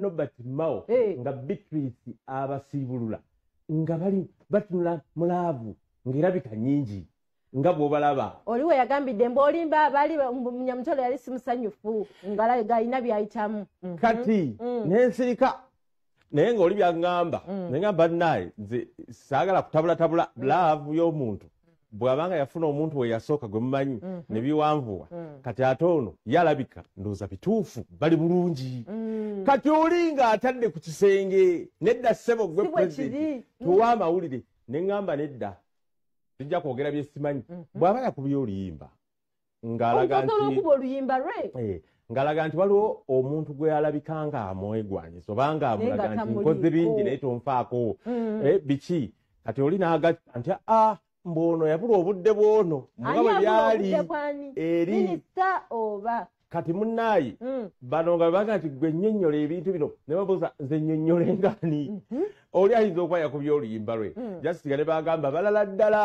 Nobert Mao nga Beatrice abasibulula nga bali batunula mulavu ngirabika nyingi nga bw'obalaba oliwe yagambidde mbolimba bali munyamutolo yali simusanyufu ngala galina byayitamu kati nensirika naye ng'oli byangamba nengamba naye nze saagala kutabulatabula laavu y'omuntu bw'abanga yafuna omuntu we yasooka gwe mumanyi ne biwanvuwa kati ate ono yalabika ndowooza bituufu bali bulungi kati oli ng'atadde ku kisenge nedda ssebo gwe pulezidenti tuwa amawulire ne ŋŋamba nedda tujja kwogera bye simanyi bw'aba yakubye oluyimba ng'alaga nti waliwo omuntu gwe yalabika ng'amwegwanyiza oba ng'amulaga nti nkoze bingi naye tonfaako biki kati oli n'agatta nti mbono yabula obudde bwono mugabo byali eri minisita oba kati munnaayi bano nga baga nti gwe nnyonnyola ebintu bino ne babuuza nze nnyonnyole ngani oli ayinza okuba yakubya oluyimba lwe jasitiga ne bagamba balala ddala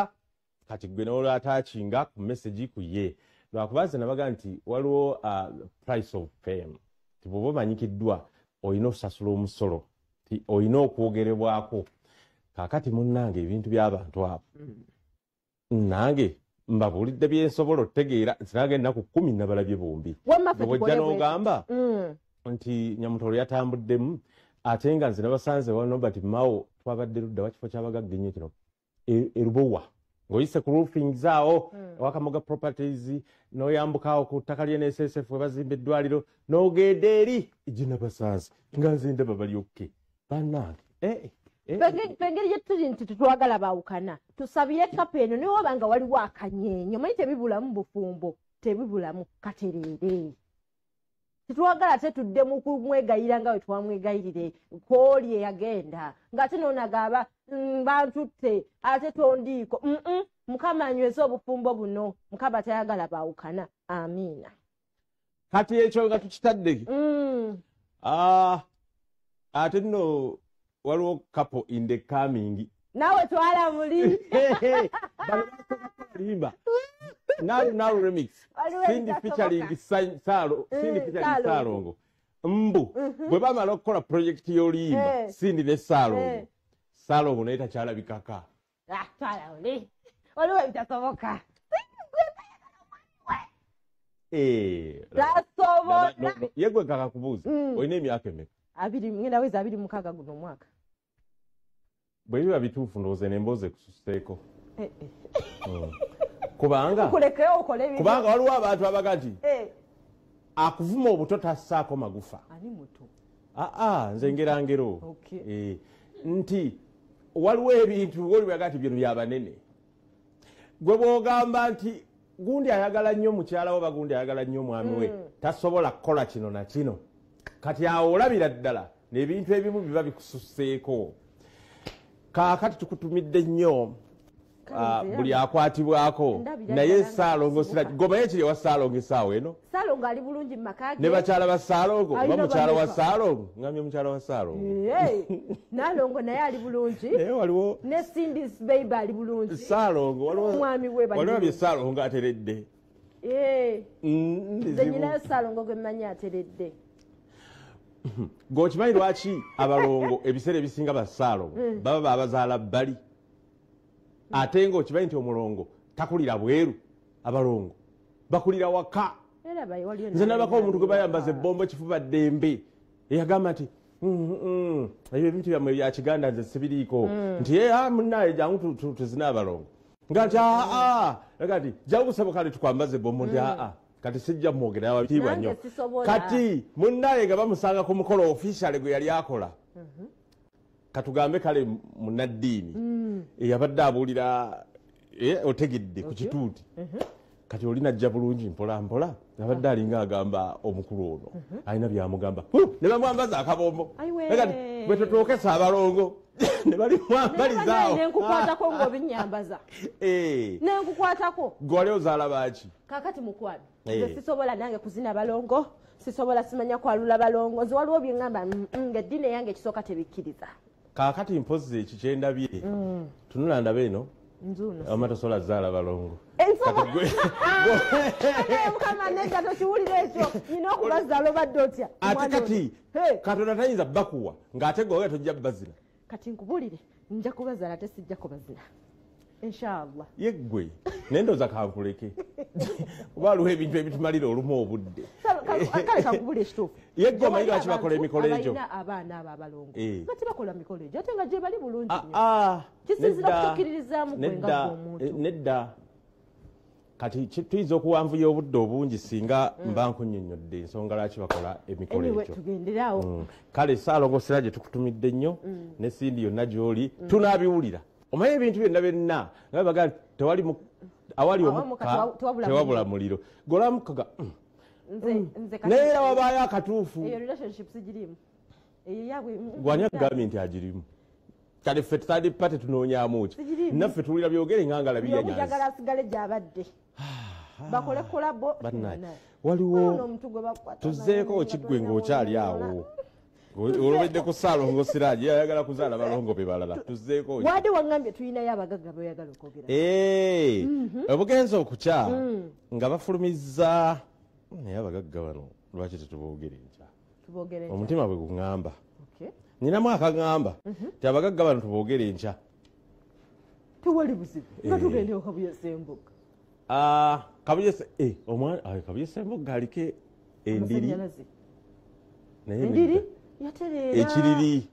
kati gwe n'olwo ataakinga ku message ku ye lwakubanza nabaga nti waliwo price of fame ti bw'oba omanyikiddwa olina okusasula omusolo ti olina okwogerebwako kaakati munnange ebintu by'abantu abo nange mbabuulidde byensobola otegeera zinage ennaku 10 nabalabye bombi bw'ojja n'ogamba nti nyamutolo yatambuddemu ate nga nze nabasanze wa Nobert Mao twabadde ludda wa kifo ky'abagagga ennyo kino erubowa ng'oyise ku roofings awo Wakamoga Properties n'oyambukaawo ku ttaka lye NSSF we bazimba eddwaliro n'ogenda eri gye nabasanze nga nze ndaba balyokke bannange pengeri gye tuli nti tetwagala baawukana tusabire kapa eno naye oba nga waliwo akanyeenya omanyi tebibulamu bufumbo tebibulamu katerere tetwagala tetudde mu kumwegayira nga we twamwegayirire kwoli eyagenda ng'ate noonagaba bantutte ate tondiiko mukama anyweza obufumbo buno mukama tayagala baawukana amiina kati ekyo nga tukitadde ate nno waliwo couple in the coming nawe twala muli limba nalu remix Cindy featuring Salongo mbu bwe bamala okukola project y'oluyimba Cindy ne Salongo naye takyalabikaka twala muli waliwo bitasoboka yegwe kaka kubuuza olina emyaka emeka 26 guno omwaka bwe biba bituufu ndowooza nemboze kususeeko kubanga waliwo abantu abaga nti akuvuma obuto tassaako magufa nze ngerangero nti waliwo ebintu olibaga nti bino byabanene gwe bw'ogamba nti gundi ayagala nnyo mukyala we bagundi ayagala nnyo omwami we tasobola kukola kino na kino kati awo olabira ddala n'ebintu ebimu biba bikususeeko kaakati tukutumidde nnyo buli akwatibwako naye Salongo gomaye ekiri ewa Salongo essaawa eno Salongo ali bulungi mu maka ge ne bakyala ba Salongo oba mukyala wa Salongo ngamye mukyala wa Salongo Nalongo naye ali bulungi naye waliwo ne Cindy's baby ali bulungi Salongo waliwo bye Salongo ateredde nze nyinayo Salongo gwe mmanyi ateredde ng'okimanyi lwaki abalongo ebiseera ebisinga ba Salongo baba babazaala bbali ate ng'okimanyi nti omulongo takulira bweru abalongo bakulira waka nze nabako omuntu gwe bayambaza ebbombo ekifuba ddembe eyagamba nti ebyo ebintu byammwe bya kiganda nze sibiriiko nti munnaye jangu tuzina abalongo nga nti kati jangu busabo kale tukwambaza ebbombo nti kati sijja mwogera wabitiibwa nnyo kati munnaye nga bamusanga ku mukolo officiale gwe yali akola katugambe kale munnaddiini eyabadde abuulira otegedde ku kituuti kati olina ajja bulungi mpola mpola abadde alinga agamba omukulu ono alina byamugamba ne bamwambaza akabombo kati bwe tutuukesa abalongo ne balimwambalizaawo nenkukwatako ng'obinyambaza nenkukwatako gwe wali ozaala baaki kakati mukwano nze sisobola nange kuzina balongo sisobola simanya kwalula balongo nze waliwo byeŋŋamba ng'eddiini eyange ekisooka tebikkiriza kaakati mpozi eki kyendabye tunula ndaba eno nzuno amatasola zaala balongo mukama nedda tokiwulira ekyo nina okubazaala obadde otya ate kati katonda tayinza bakuwa ng'ate gwe tojja bazina kati nkubulire nja kubazaala ate sijja kubazina inshallah yeggwe naye ndooza kankuleke kuba waliwo ebintu ebitumalira olumu obudde kale kankubula ekituufu yeggwe omanyi lwaki bakola emikolo egyo abalina abaana abo abalongo nga tebakola mikolo egyo ate nga gye bali bulungi kisinzira kutukkiririzaamu gwe nga omuntu nedda kati tuyinza okuwanvuya obudde obungi singa mba nkunnyonnyodde ensonga lwaki bakola emikolo egyo tugenderaawo kale Ssaalongo Siraje tukutumidde nnyo ne Sindi yonna gy'oli tunaabiwulira omanyi ebintu byonna byonna nga baga tewali awali omukka tewabula muliro golamukaga neera wabaayo akatuufu gwani agambye nti agirimu kale ffe third party tunoonyaamu ki naffe tuwulira byogere nga ngalabiyanyazi asigale gy'abadde bakole kolabo waliwo tuzzeeko kiggwe ng'okyali awo olobedde ku Ssaalongo Siraje ayagala kuzaala balongo be balala tuzzeeko wadde waŋŋambye tulinayo abagagga beoyagala okwogera obugenza okukya nga bafulumizza naye abagagga bano lwaki tetuboogere nkya omutima bwe guŋŋamba ninamu akaŋŋamba ti abagagga bano tuboogere nkya tewali buzibu nga tugendewo Kabuye Ssembuga Kabuye Ssembuga aliko endiri naye ekiriri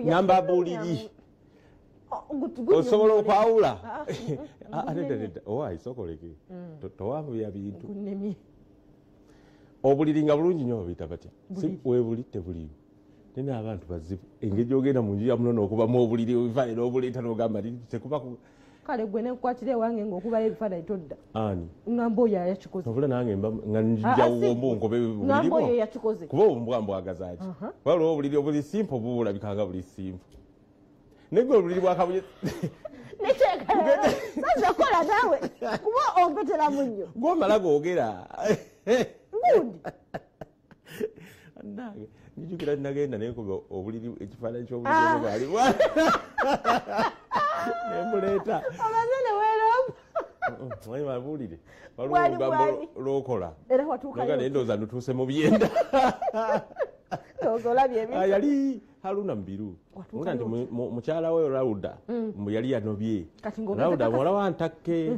ngamba abuliri osobola okwawula owaayi sokoleke towabuya bintu obuliri nga bulungi nnyo babuyita batya webuli tebuliwo nina abantu bazibu engeri gyogenda mu nju ya muno n'okubamu obuliri ebifaananyi n'obuleeta n'ogamba tekuba kale gwe nenkwatira ewange ng'okubayo ebifaananyi todda ani ngamba oyo yakikoze obula nange nga njija wombo nkobe ngamba oyo yakikoze kuba obumbwambwagazaaki waliwo obuliri obuli simpo bulabikanga buli simpo negwe obuliri bwa Kabuye sazakola naawe kuba ompeteramu nnyo gwomala googera ngundi nange njijukira nagenda nenkuba obuliri ekifaananyi ky'obuliri bwali nembuleeta abazene weeromu manyi babuulire waliwo olugambo lwokola noga naye ndowooza nutuuse mu byenda yali Haruna Mbiru nga nti mukyala we Rawuda mbu yali yanobye Rawuda muwala wa Ntakke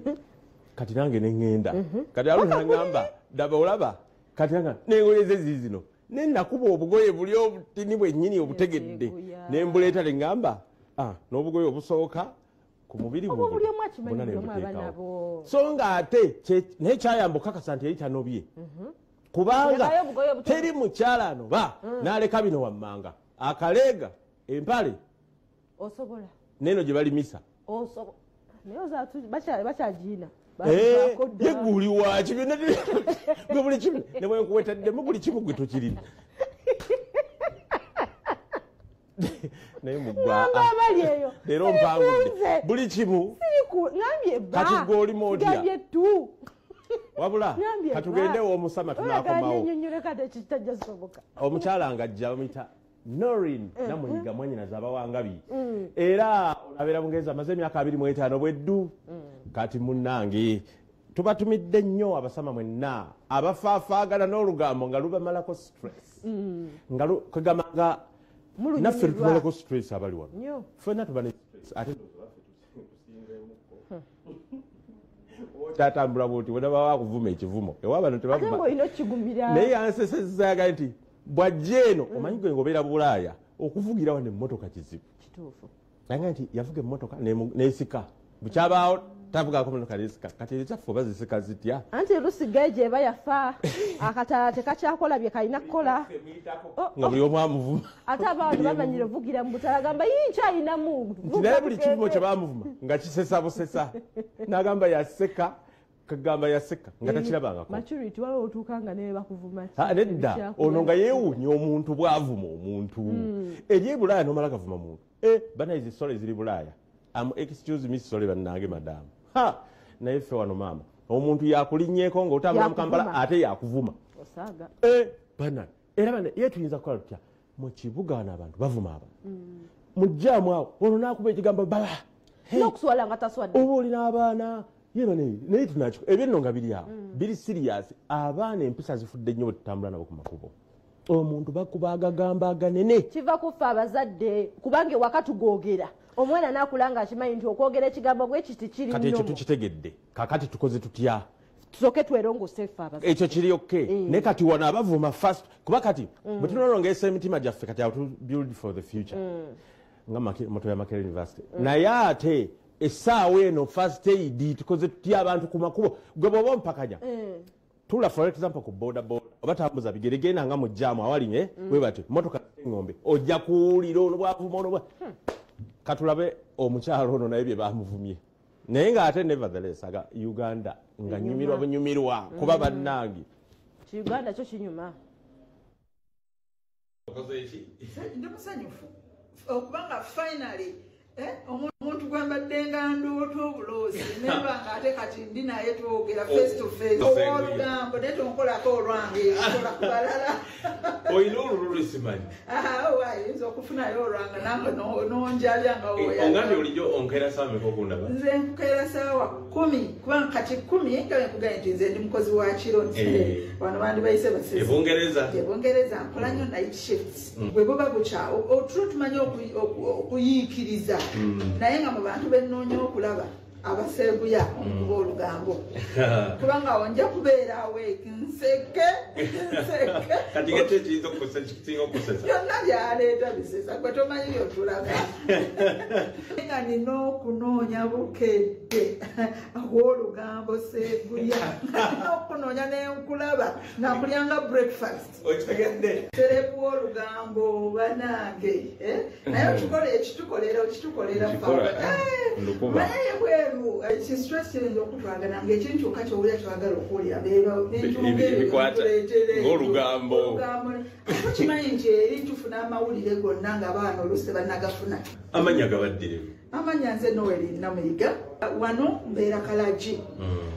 kati nange neŋŋenda kati Haruna naŋŋamba daba olaba kati nga nengoyeze zizino nenakuba obugoye buli obutini bwennyini obutegedde nembuleeta neŋŋamba n'obugoye obusooka ku mubiri bwonna nebuteekawo so nga ate naye kyayamba okakasa nti yali tanobye kubanga teri mukyala anoba n'aleka bino wammanga akaleega empale osobola neno gye balimisa bakyagiina yegguli waki byonna gwe buli kimu ne bwe nkuwetaddemu buli kimu gwe tokirina naye muggwaabali eyo leero mpangudde buli kimu kati gwe olimu otya wabula katugendewo omusama tunakomawo omukyala nga ajja bamuyita Norin Namuyiga mwannyinaze abawangabi era olabeera Bungereza amaze emyaka 25 bweddu kati munnange tubatumidde nnyo abasama mwenna abafaafaagana n'olugambo nga lubamalako stress nga kwegamanga naffe tutumaleko stress abali wano ffenna tuba ne stress ate tatambula bwoti wenaba wakuvuma ekivumo ewabano tebavuma naye yansesezaaga nti bwajja eno omanyi gwe ngobeera Bulaaya okuvugira wano emmotoka kizibu anga nti yavuga emmotoka nesika bukyabaawo tavugako motoka nesika kati ekyaffe oba zisika zitya anti lusigaye gyeba yafa akatala tekakyakola bye kalina kukola nga buli omu amuvuma ate abawantu bamanyire ovugira mu butala agamba yikyalinamu naye buli kivumo kye bamuvuma nga kisesa busesa n'agamba yaseka kagamba yaseka nga takirabangako maturity waliwo otuukanga naye bakuvuma nedda ono nga yeewuunya omuntu bw'avuma omuntu eri e Bulaaya n'omala gavuma muntu banayizi sole ziri Bulaaya excuse me sole bannange madamu naye ffe wano maama omuntu yakulinnyeeko ng'otambula mu Kampala ate yakuvuma bana era bana ye tuyinza kukola tutya mu kibuga wano abantu bavuma abantu mujjaamu awo ono n'akuba ekigambo bala n'okuswala nga taswadde oba olina abaana naye tunakyo ebyo nno nga biri awo biri serious abaana empisa zifudde nnyo bwe tutambula nabo ku makubo omuntu bakuba agagamba aganene kiva kufa abazadde kubanga ewaka tugoogera omwana naakula nga akimanyi nti okwogera ekigambo bwe kiti kiri kati ekyo tukitegedde kakati tukoze tutya tusooke twerongose ffe abazadde ekyo kiri okke naye kati wano abavuma fast kuba kati bwe tunolongeesa emitima gyaffe kati to build for the future nga moto ya Makerere University naye ate essaawa eno first aid tukoze tutya abantu ku makubo gwe bw'oba ompakanya tula for example ku boda oba tambuza bigere genda nga mu jaamu awali we bati motoka ngombe ojja kuwulira olwavuma olwa katulabe omukyalo ono naye bye bamuvumye naye ng'ate nevertheless aga Uganda nga nyumirwa kuba bannange Uganda kyo kinyuma ndi musanyufu okubanga finally omuntu gwembadde nga ndoota obulozi nemba ng'ate kati ndi naye twogera face to face olugambo naye tonkolako olwange kola ku balala oyina olululu lwesimanyi ayinza okufunayo olwanga nange nonjalya nga ongambye bulijjo onkeera saawa meka okundaba nze nkukeera saawa 10 kubanga kati 10 nga wenkugaye nti nze ndi mukozi wa kiro wano bandi bayise ebungereza nkola nnyo night shifts bwe buba bukya otulo tumanyi okuyiikiriza naye nga mu bantu bennoonya okulaba abaseeguya omukuba olugambo kubanga onja kubeera aweeki nseke byonna byaleeta bisesa gwe tomanyi byotulaga nga nina okunoonya bukedde aw'olugambo seeguya okunoonya nenkulaba nakulyanga breakfast serebu w'olugambo banange naye okitukolera naye bweru kistress kirinza okutwagana ng'ekintu kyokka kyowulira kyagala okuwulira ng'olugambo kimanyi nti eri tufuna amawulire gonna ng'abaana oluusi tebannagafuna amanya gabadde amanya nze Noel Namuyiga wano mbeera Kalagi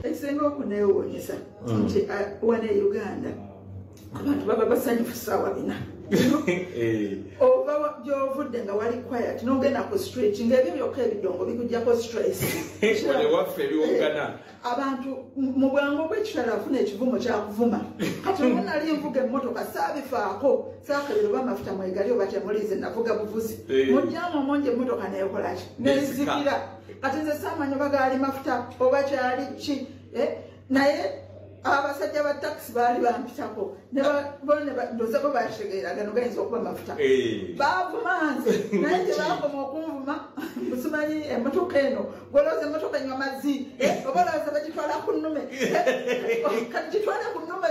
ekisinga okuneewuunyisa nti wano e Uganda abantu baba basanyufu ssaawa bina oba gy'ovudde nga wali quiet n'ogenda ku street ng'ebyo byokka ebidongo bikugyako stress waffe ebiwogana abantu mu bwangu bw'ekitala afuna ekivumo kyakuvuma kati omunali nvuga emmotoka saabifaako saakabira oba amafuta mwegali oba temuliize navuga buvuzi mujjamu omungi emmotoka neekolaki nezikira kati nze saamanyi oba gaali mafuta oba kyali ki naye abasajja ba taxi baali bampitako ndoza bo bategeera gano gayinza okuba amafuta baavuma nze naye gyebakoma okunvuma simanyi emmotoka eno golooza emmotoka nywa mazzi oba olowooza bagitwala ku nnume kati gitwala ku nnume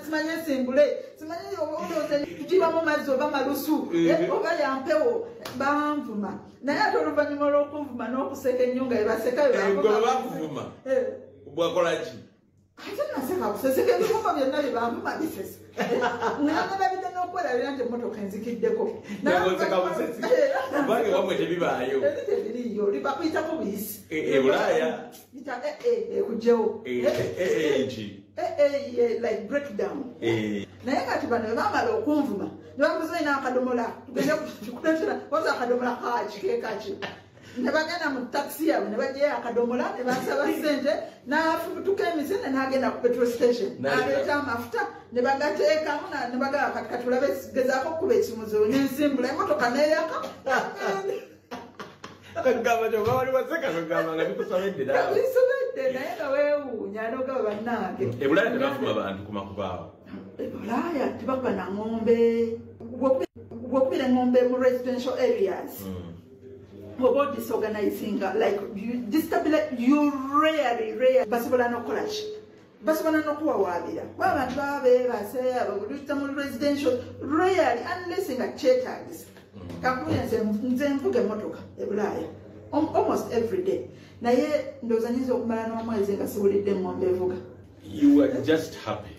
simanyi esimbule simanyi olowooza gibamu mazzi oba malusu oba yampewo banvuma naye ate oluvannyuma olw'okunvuma n'okuseka ennyo nga ebasekayo bakuvuma bwakolaki ate naseka kuseseka ebivumo byonna byebanvuma bisesa nanga babidde n'okwerabira nti emmotoka enzikiddeko bange wamwe tebibaayo tebiriyo libakuyitako buyisi ebulaaya ekugjewo ki like breakdown naye kati bano bebamala okunvuma nebamuza olina akadomola tugende kukuletera waza akadomola kaki kekaki nebagenda mu taxi yaabwe nebagyeyo akadomola nebasaba ssente n'afubutuka emisene n'agenda ku petrol station n'aleeta amafuta nebagateekamu nebagaba kati katulabe gezaako okuba ekimuzo nensimbula emmotoka neeyaka bisobedde naye nga weewuunya n'ogaba bannange ebulaaya tebafuma bantu ku makubaawo ebulaaya tebakuba na ng'ombe gwokubira eng'ombe mu residential areas about disorganizing, like you rarely basobola n'okukola ki basobola n'okuwawabira kuba abantu baba beebase ababulitta mu residential rarely unless nga kyetaagisa kakubira nze nvuga emmotoka ebulaaya almost every day naye ndowooza nyinza okumala n'omwezi nga siwulidde eng'ombe evuga you are just happy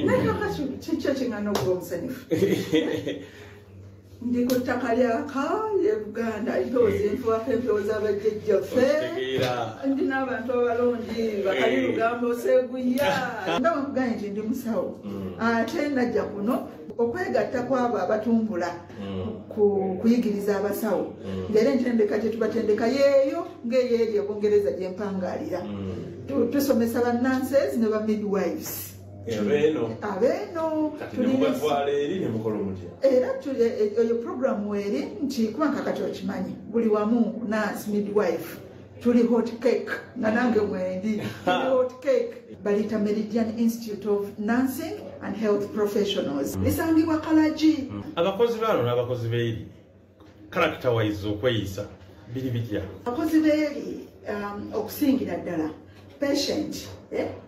naye kakaki kikyo kiŋŋana okuba omusanyufu ndi ku ttaka lyaka ye Buganda empoozi enfuwako empoozi abajjajjaffe ndi n'abantu abalungi bakali lugambo Seguya nga bwekuganye nti ndi musawo ate najja kuno okwegatta kwabo abatumbula kuyigiriza abasawo ng'era entendeka gye tubatendeka yeeyo ng'eyo eri Obungereza gye mpangalira tusomesa bannanses ne ba midwives abeeno era eyo programu eri nti kubanga kati okimanyi buli wamu nurse midwife tuli hot cake nga nange mwendi tuli hot cake balita Meridian Institute of Nursing and Health Professionals lisangibwa Kalagi. Abakozi bano n'abakozi beeri character wise okweyisa biri bitya? Abakozi beeri okusingira ddala patient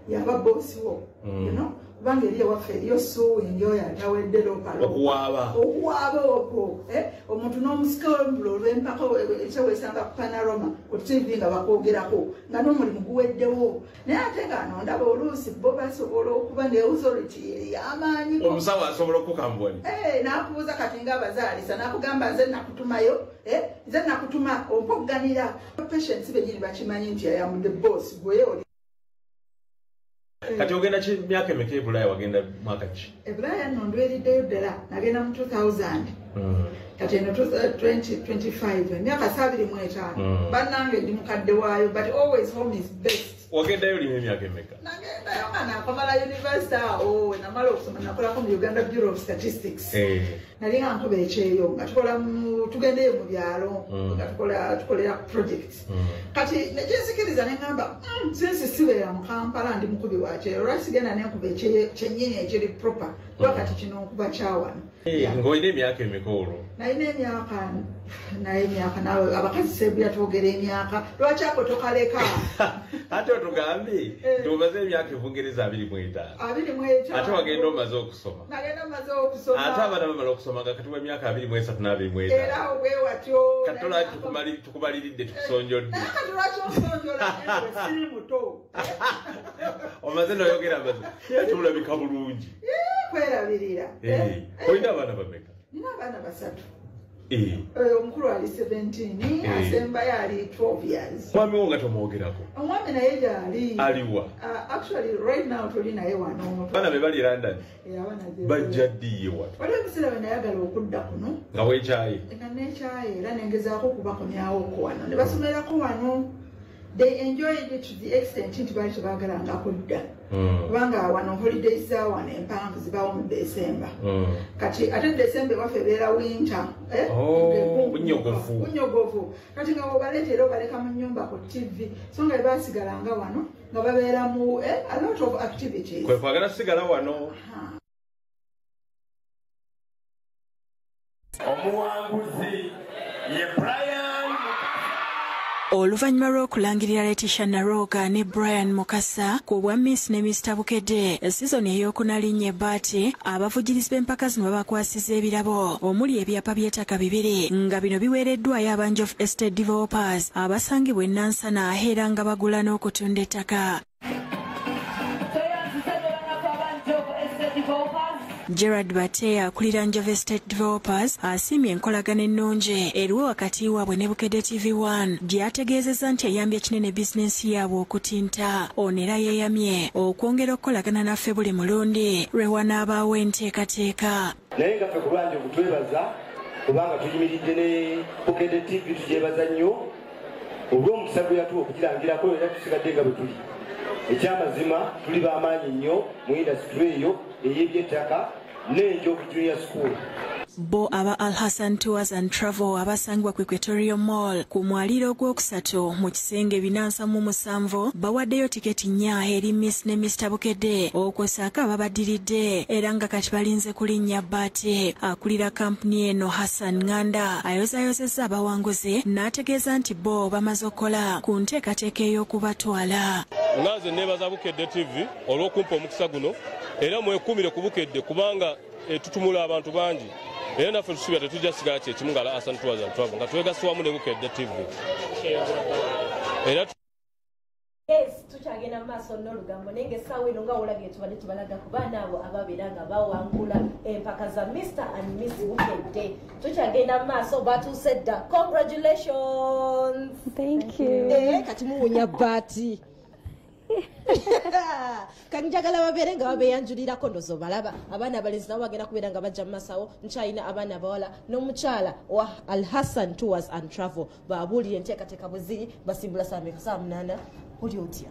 yaba boss wo you know kubanga eri ewaffe eriyo suwingi oyo atawedde okuwaaba okwo omuntu n'omusikambula olw'empaka ekyewesanga ku Panorama ku TV nga bakwogerako nga n'omulimu guweddewo naye ate nga ano ndaba oluusi bo basobola okuba ne authority y'amaanyi omusawo asobola okukambwani n'akubuuza kati ng'abazaalisa n'akugamba nze nakutumayo nze nakutuma ompogganira patients bennyini bakimanyi nti I am the boss gwe oli. Kati ogenda ki myaka emeka e Bulaaya wagenda mwaka ki? E Bulaaya nno ndweriddeyo ddala nagenda mu 2000 kati eno 2025 emyaka 25 bannange ndi mukadde waayo but always home is best. Wagendayo lima emyaka emeka? Nagendayo nga nakomala university awo namala okusoma nakolako mu Uganda Bureau of Statistics nali nga nkuba ekyeyo nga tugendeyo mu byalo nga tukolera project kati nekyensikiriza neŋŋamba sinsi sibeera mu Kampala ndi mukubi wakyeyo olwasigenda nenkuba kyennyini ekiri proper kuba kati kino nkuba kyawano. Ng'olina emyaka emeka olwo? Nalina emyaka nawe abakazi Seguya twogera emyaka lwaki ako tokaleka ate otugambe tumaze emyaka Ebungereza 25 ate wagenda omaze okusoma? Nagenda maze okusoma ate abaana bamala okusoma nga kati w'emyaka 23 n'abiri era obwe watyo kati olwaki tukubaliridde tukusonjodde kati lwaki osonjola siri muto omaze noyogera maze tulabika bulungi kwerabirira. Olina abaana bameka? Nina abaana 3 omukulu ali 17 asembayo ali 12 years. Mwami wo nga tomwogerako? Omwami naye gyali aliwa? Actually right now tuli naye wano. Abaana be bali London? Abaana bajja ddiye wano? Waliwo ebiseera bwe nayagala okudda kuno nga weekyaye? Nga nekyaye era nengezaako okubakomyawoko wano ne basomerako wano. They enjoyed it to the extent nti baali tebaagalanga kudda kubanga wano holidays za wano empanvu zibawo mu December kati ate December ewaffe ebeera winter bunyogovu kati nga bwobaleetera obaleka mu nnyumba ku TV so nga basigalanga wano nga babeera mu a lot of activities. Kwe kwagala sigala wano. Omuwanguzi ye Brian. Oluvannyuma lw'okulangirira Letitia Naroga ne Brian Mukasa ku bwa Miss ne Mr. Bukedde sizoni ey'okunalinnya ebbaati abavugirizi b'empaka zino babakwasiza ebirabo omuli ebyapa by'ettaka 2 nga bino biweereddwayo abanjovu estate developers abasangibwa e Nansana era nga bagula n'okutunda ettaka. Gerard Batea akulira Njove State Developers asiimye enkolagana ennungi eriwo wakati waabwe ne Bukedde TV1 gye yategeezezza nti eyambye kinene bizinensi yaabwe okutinta. Ono era yeeyamye okwongera okukolagana naffe buli mulundi lwe wanaabaawo enteekateeka. Naye nga ffe ku lwange okutwebaza kubanga tuyimiridde ne Bukedde TV tugyebaza nnyo olw'omukisa gwe yatuwa okugirangirako era tusigadde nga bwe tuli. Ekyamazima tuli b'amaanyi nnyo mu indasitule eyo ey'ebyettaka n'Enjovu Junior School. Bo aba Al Hassan Tours and Travel abasangibwa ku Equatorial Mall ku mwaliiro ogwokusatu mu kisenge 407 bawaddeyo tiketi 4 eri Miss ne Mr. Bukedde okwosaako ababaddiridde era nga kati balinze kulinnya bbaati. Akulira kampuni eno Hassan Nganda ayozaayozezza abawanguzi n'ategeeza nti bo bamaze okukola ku nteekateeka ey'okubatwala. Nze neebaza Bukedde TV olw'okumpa omukisa guno era mwekumire ku Bukedde kubanga tutumula abantu bangi era naffe tusuubira tetujja sigala kyekimu nga Hassan Tours and Travel nga twegasibwamu ne Bukedde TV era tukyagenda maaso n'olugambo naye ng'essaawa eno nga olabye tubadde tubalaga ku baana abo ababeera nga bawangula empaka za Mr and Miss Bukedde. Tukyagenda maaso batuuse dda. Congratulations. Thank you. Kati muwunya bbaati. Kanjagala babeere nga babeeyanjulirako ndozo balaba abaana abalenzi nabo bagenda kubeera nga bajja mu masawo nkyalina abaana abawala n'omukyala wa Alhassan Tours and Travel babuulire enteekateeka bwe ziri basimbula saa 8 oli otya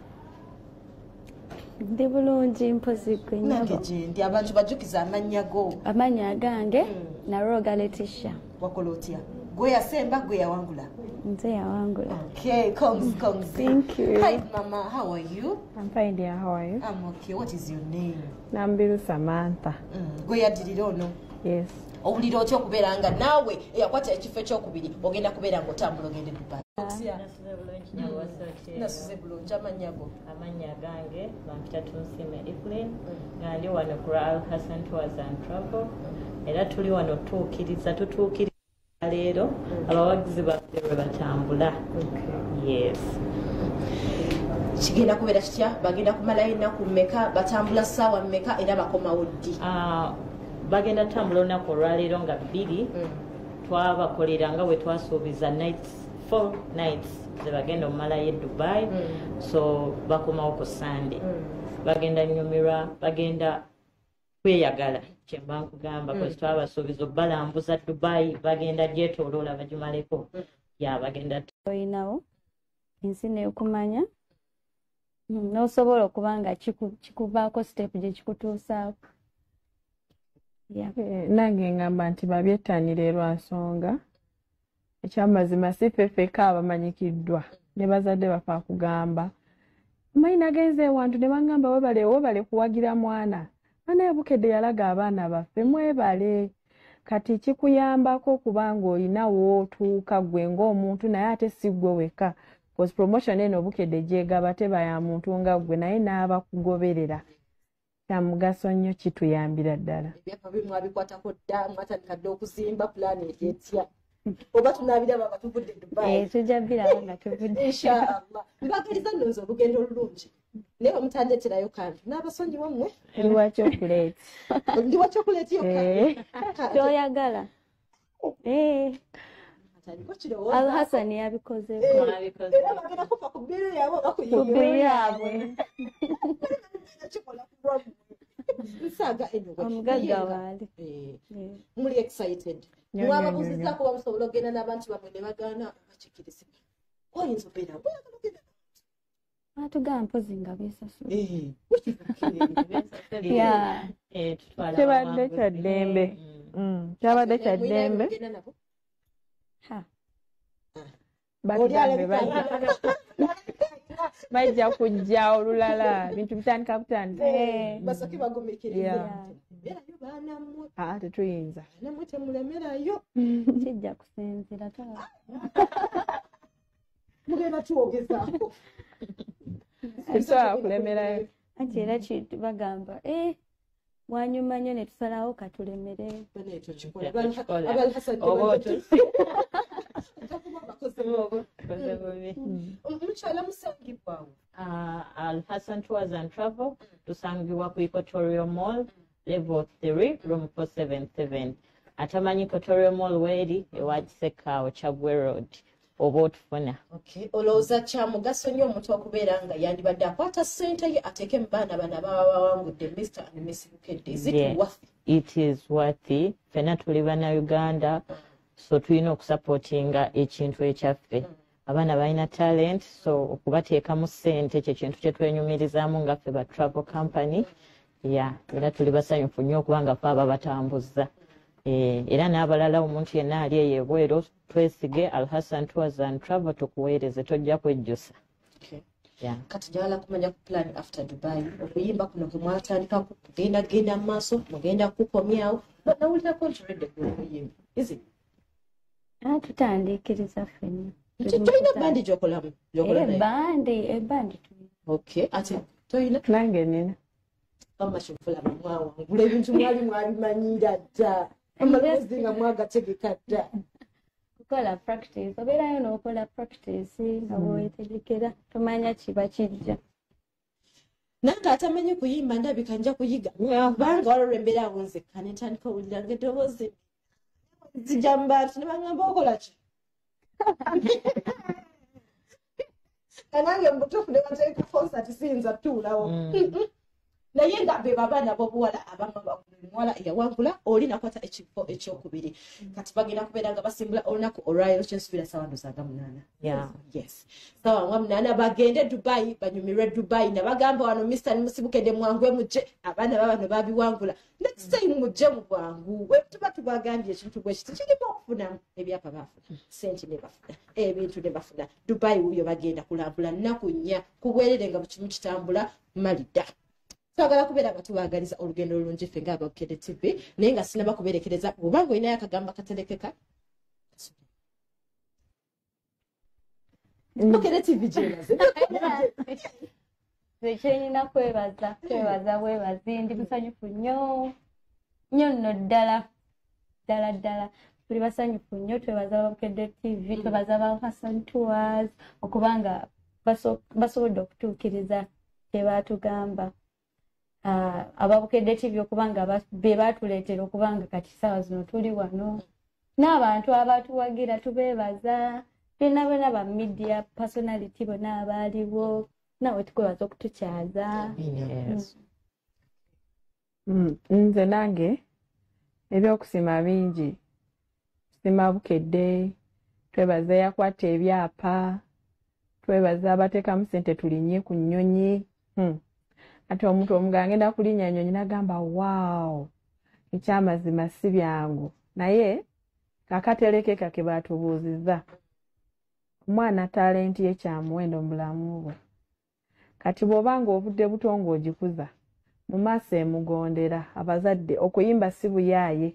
Ndi bulungi mpozi gwe nange gyendi abantu bajjukiza amannya go amannya gange Naroga Letitia wakola otya gwe yasemba gwe yawangula nze yawangula. Okay, kongs. Thank you. Hi mama, how are you? I'm fine dear, how are you? I'm okay. What is your name? Nambiru Samantha. Gwe yadirira ono? Yes. Owulira otya okubeera nga naawe eyakwata ekifo ekyokubiri ogenda kubeera ng'otambula ogende Dubai? Nasuze bulungi amannya go? Amannya gange bampita Tunsiime Evelyn nga ndi wano ku Alhassan Tours and Travel era tuli wano tutuukiriza leero abawagizi baffe bwe batambula. Yes. Kigenda kubeera kitya? Bagenda kumalayo ennaku mmeka? Batambula ssaawa mmeka era bakomawo ddi? Bagenda tambula olunaku olwaleero nga 2 twabakolera nga bwe twasuubiza 4 nights ze bagenda omumalayo e Dubai. So bakomawo ku Sunday. Bagenda nyumirwa, bagenda kweyagala kyemba nkugamba because twabasuubiza obbalambuza Dubai bagenda gyetooloola bagimaleko bagenda oyinawo ensi neekumanya n'osobola okuba nga kikuvaako step gye kikutuusaako. Nange ngamba nti babyettanire lwa nsonga ekyamazima si ffeffeka abamanyikiddwa ne bazadde bafa akugamba mayi nagenze ewantu ne bangamba webale kuwagira mwana Ana Bukedde yalaga abaana baffe mwebale kati kikuyambako kubanga oyinawo otuuka gwe ng'omuntu naye ate si gwe weka because promotion eno Bukedde gyegaba teba ya muntu nga gwe naye n'aba kugoberera kya mugaso nnyo kituyambira ddala. Ebyapa bimwe abikwatako dda mwatandika dda okuzimba pulaani eryetya oba tunaabiraba nga tuvudde Dubai. Tujja biraba nga tuvudde inshallah. Mbagaliza nnoozi olugendo olulungi naye bamutandeeterayo kantu n'abasonyi bammwe ndiwa chocolate ndiwa chocolate yokka kyoyagala. Alhassan yabikoze era bagenda kufa ku bbiru yaabwe oba ku bbiru yaabwe nsaaga omugagga waali muli excited mwababuuzizaako bamusobola okugenda n'abantu bamwe ne bagaana bakikirizibwa oyinza obeera bweyagala ogenda atugamba mpozi nga beesasula kibadde kya ddembe kyabadde kya ddembe bagambe bajja kujja olulala bintu bitandika butandika basooke bagomekerera beerayo baanammwe tetuyinza nammwe temulemerayo kijja kusinzira mugenda tuwogezaako tetusobola kulemerayo anti era bagamba wanyuma nnyo ne tusalawo katulemere omukyala musangibwawo Alhassan Tours and Travel tusangibwa ku Equatorial Mall level 3 room 477 atamanyi Equatorial Mall weeri ewa Kisekaawo Chagwe Road oba otufuna. Olowooza kya mugaso nnyo omuntu okubeera nga yandibadde akwata ssente ye ateeke mu baana bano ababa bawangudde Mr and Miss Bukedde. It is worthy. Ffenna tuli Bannayuganda so tulina okusapootinga ekintu ekyaffe. Abaana balina talent so okubateekamu ssente kye kintu kye twenyumirizaamu nga ffe ba travel company. Era tuli basanyufu nnyo okubanga ffe aba batambuza. Era n'abalala omuntu yenna ali eyo ebweru twesige Alhassan Tours and Travel tukuweereze tojja kwejjusa. Kati njagala kumanya ku plan after Dubai okuyimba kuno kwe mwatandika kugenda mu maaso mugenda kukomyawo banawulirako nti redde kuyimba izi tutandikiriza ffenna tolina bandi gyokolamu ebandi ate tolina nange nina amashofola mwawangula ebintu mwali mwabimanyira dda amalezi nga mwagategeka dda kukola practice obeerayo n'okola practice nga bwewetegekera tomanya kiba kijja nange atamanyi kuyimba ndabika nja kuyiga kubanga waliwo embeera awo nzekka ne ntandika owuliranga eddoboozi zijamba nti ne bagamba okola ki kanange mubutuufu ne bateeka konsati siyinza tuulawo naye nga be babaana b'obuwala abamu omuwala eyawangula oli nakwata ekifo ekyokubiri kati bagenda kubeera nga basimbula olunaku olwaleero kyensuubira ssaawa ndozaaga 8 yes ssaawa 8 bagende Dubai banyumirwe Dubai nabagamba wano Mr. Musibukedde mwangwe mujje abaana babano babiwangula next time mujje mu bwangu we tuba tubagambye ekintu bwe kiti kirimu okufunamu ebyapa bafuna sente ne bafuna ebintu ne bafuna Dubai wuyo bagenda kulambula nnaku nnya kubwerere nga bukimu kitambula malida twagala kubeera nga tubaagaliza olugendo olulungi ffe nga Bukedde TV naye nga sinaba kubeerekereza obanga olinayo akagamba katerekeka Bukedde TV gyenaze ekyenina kwebaza bwebazi ndi musanyufu nnyo nno ddala tuli basanyufu nnyo twebaza ba Bukedde TV twebaza ba Hassan Tours okubanga basobodde okutuukiriza tebaatugamba aba Bukedde TV okubanga be baatuleetera okubanga kati ssaawa zino tuli wano n'abantu abatuwagira tubeebaza bena ba media personality bonna abaaliwo nawe tukwebaza okutukyaza nze nange ebyokusima bingi sima Bukedde twebaza yakwata ebyapa twebaza abateekamu ssente tulinnye ku nnyonyi ati omuntu omugala ngenda kulinnya nnyonyi nagamba waawo ekyamazima si byangu naye kakatereke kake baatubuuzizza omwana talenti ye kyamuwendo mu bulamu bwe kati bw'obanga ovudde buto ng'ogikuza mu maaso emugondera abazadde okuyimba si buyaaye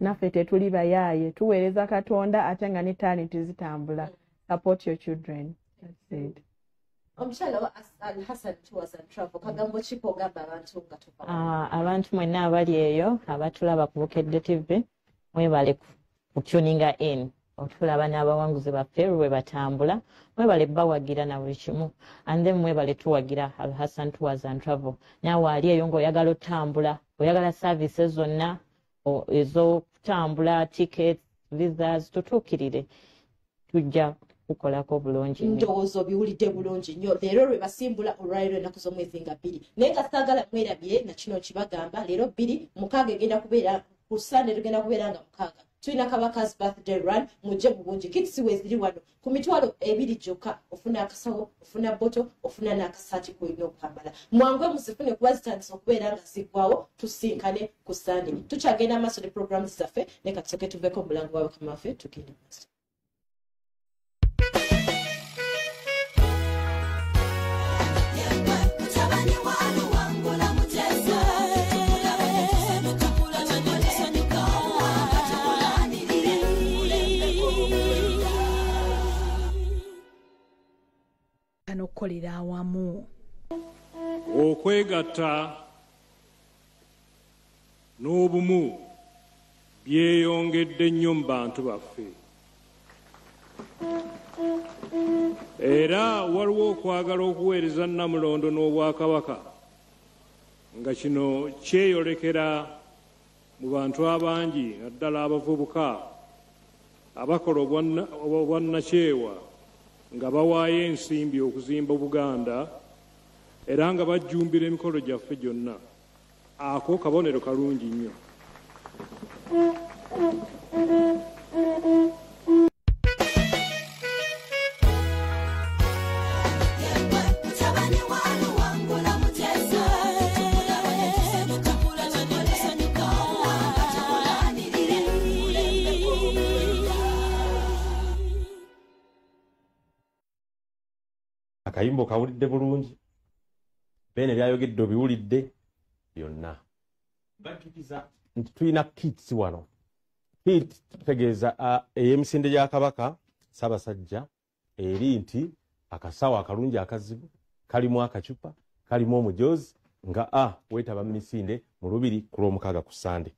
naffe tetuli bayaaye tuweereza Katonda ate nga ne talenti zitambula support your children. That's it. Omukyala wa Hassan Tours and Travel kagambo kipo ogamba abantu nga tuva abantu mwenna abali eyo abatulaba ku Bukedde TV mwebale kutuninga in otulaba n'abawanguzi baffe lwe batambula mwebale bawagira na buli kimu and then mwebale tuwagira Hassan Tours and Travel naawe ali eyo ng'oyagala otambula oyagala services zonna ez'okutambula tickets visas tutuukirire tujja kukolako bulungi ndowooza biwulidde bulungi nnyo leero lwe basimbula olwaleero ennaku z'omwezi nga 2 naye nga saagala mwerabire na kino kibagamba leero 2 mukaaga egenda kubeera ku Sunday tugenda kubeera nga mukaaga tulina Kabaka's birthday run mujje mu bungi kits weziri wano ku mitwalo 2 gyokka ofuna akasawo ofuna boto ofuna n'akasaati k'olina okwambala mwangwe muzifune kuba zitandisa okubeera nga ziggwawo tusinkane ku Sunday tukyagenda maaso ne programs zaffe ne katusoke tuveeko omulango wa bakama waffe tugende maaso. Okukolera awamu okwegatta n'obumu byeyongedde nnyo mu bantu baffe era waliwo okwagala okuweereza Namulondo n'Obwakabaka nga kino kyeyolekera mu bantu abangi naddala abavubuka abakola obwannakyewa nga bawaayo ensimbi okuzimba Buganda era nga bajjumbira emikolo gyaffe gyonna ako kabonero kalungi nnyo. Akayimbo kawulidde bulungi bene byayogedde obiwulidde byonna batukiza nti tulina kits wano kit tutegeeza ey'emisinde gya Kabaka Ssaabasajja eri nti akasawo akalungi akazibu kalimu akacupa kalimu omujoozi nga weetaba mu misinde mu 2 ku Lwomukaaga ku Sande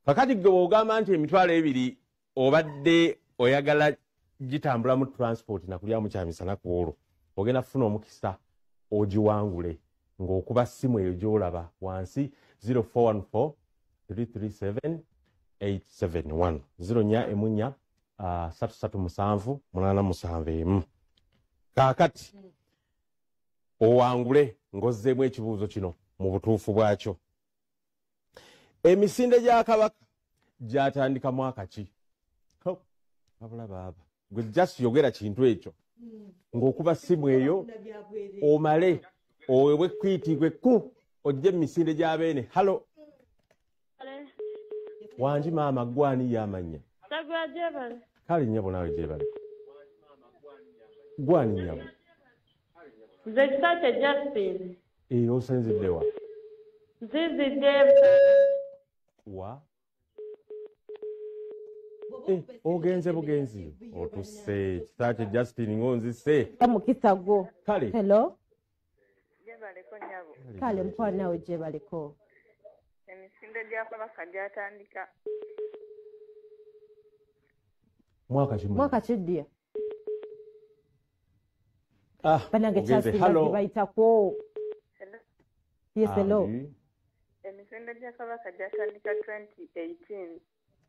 kakati gwe ogamba nti emitwalo 2 obadde oyagala gitambula mu transport nakulyamu kyamisana ku olwo ogenda kufuna omukisa ogiwangule ng'okuba ssimu eyo gy'olaba wansi 0414 337 871 0414 337 871. Kaakati owangule ng'ozzeemu ekibuuzo kino mu butuufu bwakyo. Emisinde gya Kabaka gyatandika mwaka ki? Wabula baaba gwe just yogera kintu ekyo ng'okuba ssimu eyo omale oweebwe kwitibwe ku ojje mu misinde gy'abeene. Halo wangi maama gwani y'amanya? Kale nnyabo naawe gyebale. Gwani nnyabo? Nze Kisakye Justin. Osinziddewa? Nzizidde wa? Ogenze bugenzi otusse Kisakye Justin ng'onzise. Mukisa gwo. Kale. Hello. Gyebaleko nnyabo. Kale mukwa naawe gyebaleko. Emisinde gya Kabaka gyatandika. Mwaka kidya? Banange Justin bayitako. Yes, hello. Emisinde gya Kabaka gyatandika 2018.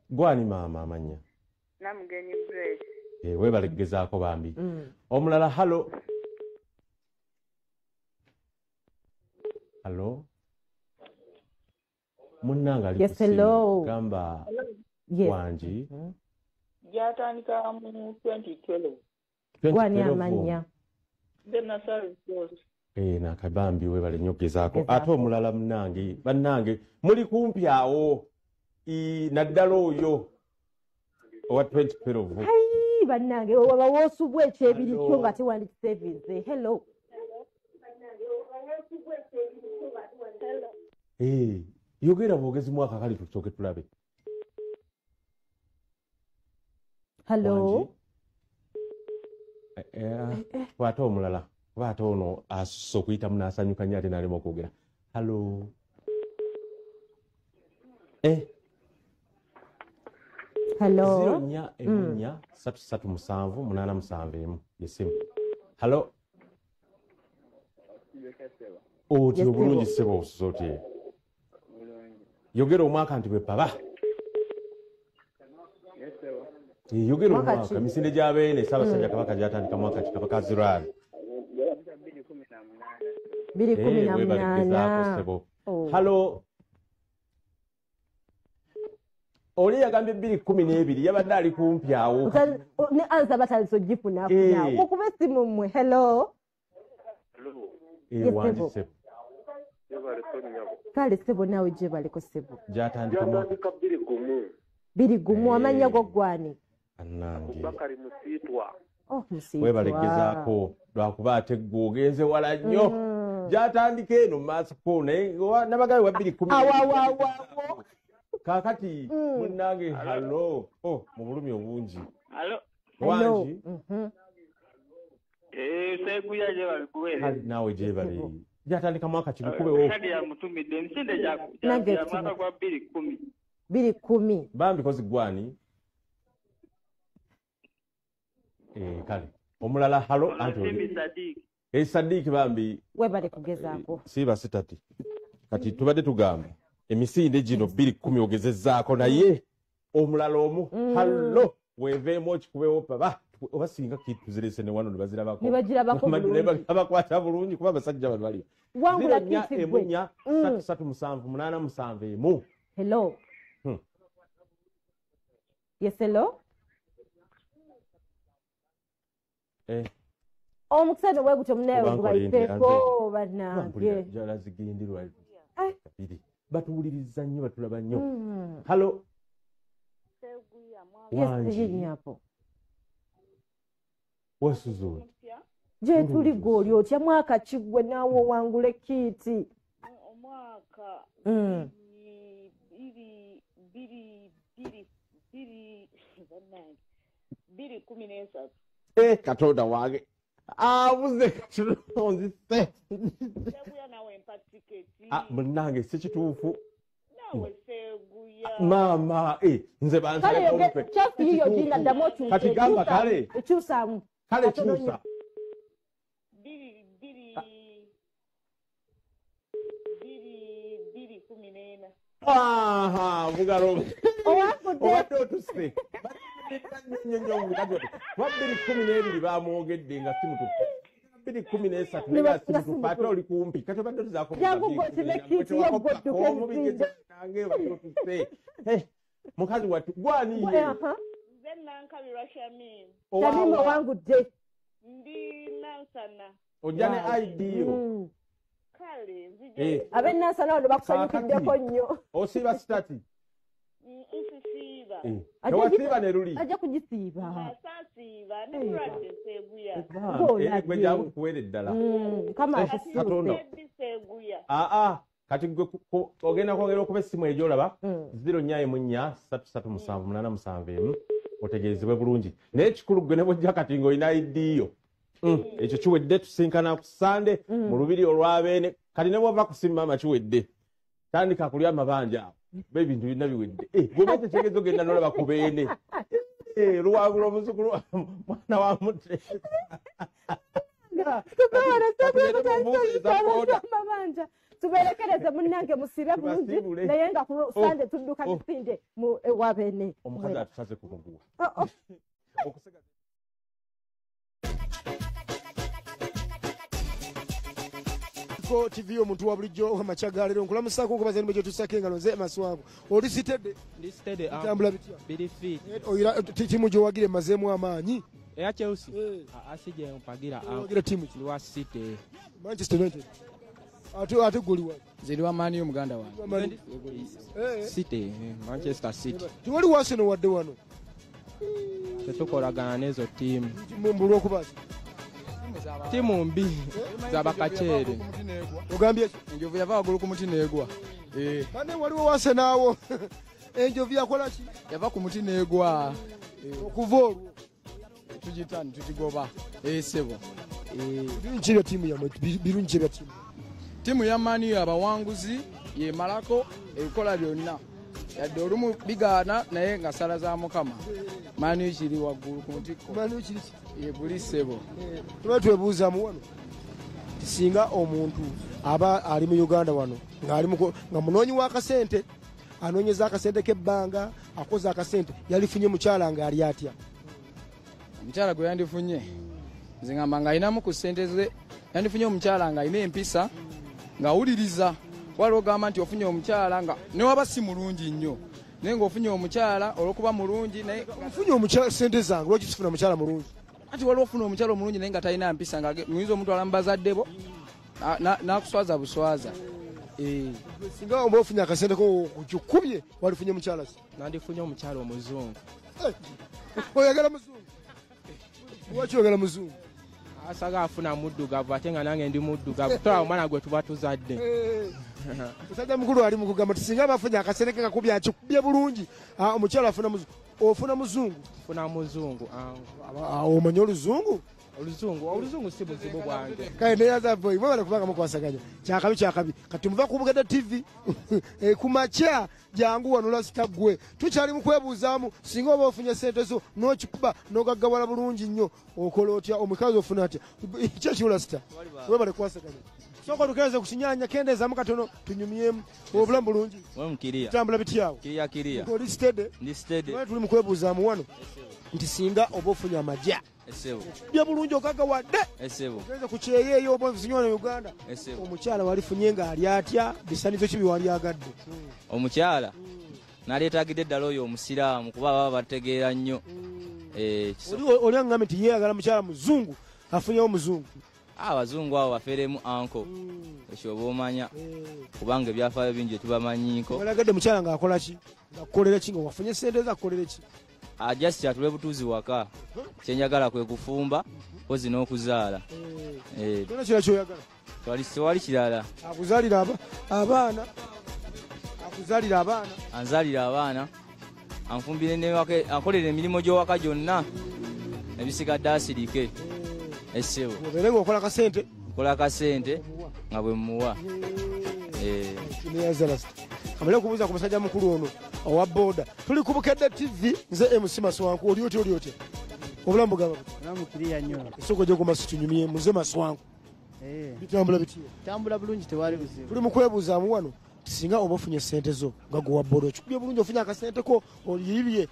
Gwani maama amanya? Namugenyi Grace. Weebale kugezaako bambi. Omulala halo. Halo. Munnanga ali hello. Gamba wangi. Gyatandika mu 2012. Gwani amanya? Nakabambi weebale nnyo kugezaako. Ate omulala munnange bannange muli kumpi awo naddala oyo owa 2012. Bannange waba woosubwa ekyebirikyo nga tewandikise vize. Hello. Yogera bwogezi mwaka kali tusooke tulabe. Hello. Ate omulala kuba ate ono asusse okuyitamu n'asanyuka nnyo ate n'alema okwogera. Halo. Hello. 0414 yesimu. Halo. Oti obulungi ssebo osusote. Yogera omwaka nti bwe paba. Yogera omwaka emisinde gy'abeene Ssaabasajja Kabaka gyatandika mwaka ki Kabaka Zirwan. 2018. Halo. Oli yagambye 2012 yabadde ali kumpi awo. Ne ansa bataliso gifuna kunawo. Okuba essimu mmwe. Hello. Wangi ssebo. Kale ssebo naawe gyebaleko ssebo. Gyatandika mwaka 20 amanya go gwani? Annange. Bakari Musiitwa. Musiitwa. Weebale gezaako lwakuba ate ggwe ogenze wala nnyo. Gyatandika eno mu maaso ko naye nabagawe wa 2010. Kaakati munnange halo. Mu bulumi obungi. Halo. Wangi. Seeguya gyebali kubeera. Naawe gyebali. Gyatandika mwaka ki bikubewo. Kadi yamutumidde emisinde gya mwaka gwa 2010. 2010. Bambi kozi gwani? Kale. Omulala halo Anthony. Sadiiki bambi. Weebale kugezaako. Siiba sitati. Kati tubadde tugamba emisinde gino 2010 ogezezzaako naye omulala omu halo weeveemu okikubeewo paba oba singa kituzirese ne wano ne bazirabako. Ne bagirabako bulungi. Abakwata bulungi kuba abasajja bali bali. Wangula kisibwe. 0337 Hello. Yes, hello. Omukisano wegutyo munewe gubayiteeko bannange. Jala zigendirwa. Batuwuliriza nnyo batulaba nnyo. Halo. Yesinyapo. Wasuzo. Je tuli goli otya mwaka kigwe naawo wangule kiti. Omwaka. Biri 13. Katonda wange. Abuze kironzise. Seguya nawe empatiketi. Munnange si kituufu. Nawe seguya. Mama, nze bansala kompe. Kati hiyo jina damo tu. Kati gamba kale. Chusa. Kale chusa. Aha, bugalo. Owafudde. Otuse. Wabiri 12 bamwogedde nga simutuku. 213 nega simutuku ate oli kumpi. Kati obadde tuzaako mu jangu gotime kiyo godduke nzinja. Nange watutuse. Mukazi watu gwaniye. Nze Nankabirwa Shamin. Shamin owangudde. Ndi Nansana. Ojjane ID yo. Kale nzije. Abe Nansana wano bakusanyukiddeko nnyo. Osiiba stati. Nsisiiba. Tewasiiba ne luli. Ajja kugisiiba. Saasiiba ne kulwadde Seeguya. Gwe jabu tukuweere ddala. Kama akisiiba. Seeguya. Kati gwe ogenda kwogera okuba essimu egyolaba 044 otegeezebwe bulungi. Naye ekikulu gwe ne bw'ojja kati ng'olina ID yo. Ekyo kiwedde tusinkana ku Sande mu lubiri olwabeene. Kati ne bw'ova kusimba ama kiwedde. Tandika kulya amabanja awo. Ebintu byonna biwedde. Gwe bwete kyegezo genda n'olaba ku beene. Luwabula omuzukulu mwana wa Muteesa. Tuberekereze munnange musibe bulungi naye nga ku Sande tudduka tusinde mu ewabene. Omukazi atusaze ku muguwa. Ko TV omuntu wa bulijjo wamachagalero nkulamusako okubaza nimwe gyetusako engalo nze Maswangu oli sitedde ndi sitedde tambula bitya biri fit oyira timu gye wagire mazeemu amaanyi eya Chelsea asije mpagira wagira timu ki wa City Manchester United ate goli wa zili wa mani omuganda wange City Manchester City tiwali Arsenal wadde wano tetukolagana n'ezo timu mbulu okubaza timu mbi zabakachere ogambye enjovu yava wagulu ku muti negwa kane waliwo wase naawo enjovu yakola ki yava ku muti negwa okuva olwo tugitani tukigoba sebo birungi bya timu yamwe birungi bya timu ya mani abawanguzi yemalako ebikola byonna yadde olumu bigaana naye nga sala za mukama mani kiri waggulu ku mutiko mani kiri yebuli sebo tuba twebuuzaamu wano singa omuntu aba ali mu Uganda wano nga munoonyi w'akasente anoonyeza akasente k'ebbanga akoze akasente yalifunye mukyala nga ali atya omukyala gwe yandifunye nze ngamba nga alinamu ku ssente ze yandifunye omukyala nga alina empisa ng'awuliriza waliwo ogamba nti ofunye omukyala nga newaba si mulungi nnyo naye ng'ofunye omukyala olw'okuba mulungi naye ofunye omukyala ssente zange lwaki sifuna mukyala mulungi ati waliwo ofuna omukyala omulungi naye nga talina mpisa nga muyinza omutwala mu bazadde bo n'akuswaza buswaza singa oba ofunye akasente ko kukubye walifunye mukyala si nandifunye omukyala omuzungu oyagala muzungu lwaki oyagala muzungu asaga afuna muddugavu ate nga nange ndi muddugavu tola omwana gwe tuba tuzadde musajja mukulu ali mukugamba tisinga abafunye akasente ke kakubye akikubye bulungi omukyala afuna muzungu ofuna muzungu funa muzungu omanyi oluzungu oluzungu si buzibu bwange kale neyazavu imwe bali kubanga mukwasaganya kyakabi kati muva ku Buganda TV kumakya jangu wano lasita gwe tukyali mu kwebuuzaamu singa oba ofunye sente zo n'okikuba n'ogaggawala bulungi nnyo okola otya omukazi ofuna atya kyekiro lasita we bali kukwasaganya soko tukenze kukinyanya kendeezaamu katono tunyumyemu obulamu bulungi tambula bityawo oli sitede tuli mu kwebuuzaamu wano nti singa oba ofunye amajja bya bulungi okagawadde ogenze ku kyeyeeyo oba ozinywana Uganda omukyala walifunye ng'ali atya bisanizo kibi wali agadde omukyala naleetagidde ddala oyo omusiraamu kuba baba bategeera nnyo oli aŋŋambe nti yeeyagala mukyala muzungu afunyewo muzungu abazungu abo bafeeremu anko ekyo oba omanya kubanga ebyafaayo bingi etubamanyiiko olagadde mukyala ng'akola ki ng'akukolera ki nga wafunye sente ze akukolere ki just atule butuuzi waka kyenjagala kwe kufumba pozi n'okuzaala tona kira kyoyagala tewali kirala akuzaalira abaana anzaalira abaana anfumbire ankolera emirimu gy'owaka gyonna ebisigadde asirike essebo obeere ng'okola kasente nkola akasente nga bwe mmuwa kamale okubuuza ku musajja mukulu ono owa booda tuli ku Bukedde TV nze MC Maswanku oli otya obulamu bugaba kiriya nnyo esoko gye kumasi tunyumye muze Maswanku bitambula bitya tambula bulungi tewali buzibu tuli mu kwebuuzaamu wano singa oba ofunye sente zo nga gwe wabbola okikubye bulungi ofunye akasente ko oliyibye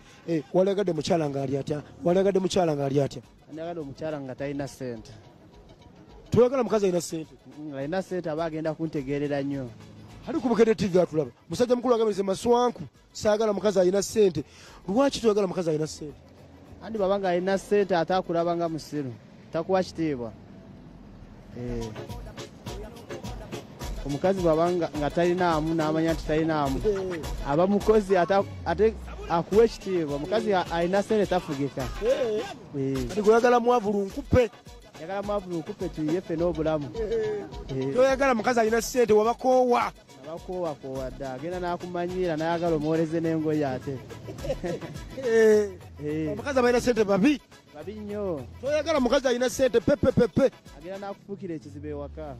walegadde mukyala ng'ali atya walegadde mukyala ng'ali atya anyagadde omukyala nga talina sente toyagala mukazi alina sente alina sente aba agenda kuntegeerera nnyo ali ku Bukedde TV atulaba musajja mukulu agambirize Maswanku saagala mukazi alina sente lwaki toyagala mukazi alina sente andi baba nga alina sente ate akulaba nga musiru takuwa kitiibwa omukazi baba nga talinaamu n'amanya nti talinaamu aba mukozi ate akuwa ekitiibwa mukazi alina sente tafugika ati gweyagala mwavulu nkupe yagala mwavulu nkupe tuyiye ffe n'obulamu toyagala mukazi alina sente wabakoowa abakoowa dda agenda n'akumanyiira n'ayagala omuwoleze n'engoye ate omukazi abalina sente babi nnyo toyagala mukazi alina sente pepepepe agenda n'akufuukira ekizibu ewaka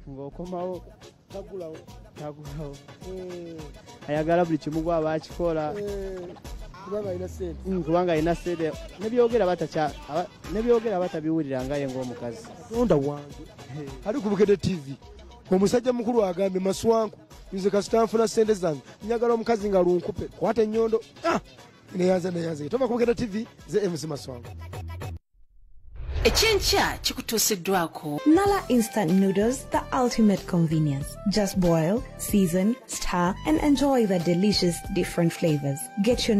ng'okomawo tagulawo ayagala buli kimu gwaba akikola kubanga alina sente nebyogera batabiwulira ngaye ng'omukazi tonda wange ali ku Bukedde TV omusajja mukulu agambye Maswanku nze kasita nfuna sente zange njagala omukazi nga lunkupe kwata ennyondo neyanze tova ku Bukedde TV ze MC Maswanku ekyenkya kikutuusiddwako Nala instant noodles, the ultimate convenience. Just boil, season, stir and enjoy the delicious different flavors. Get your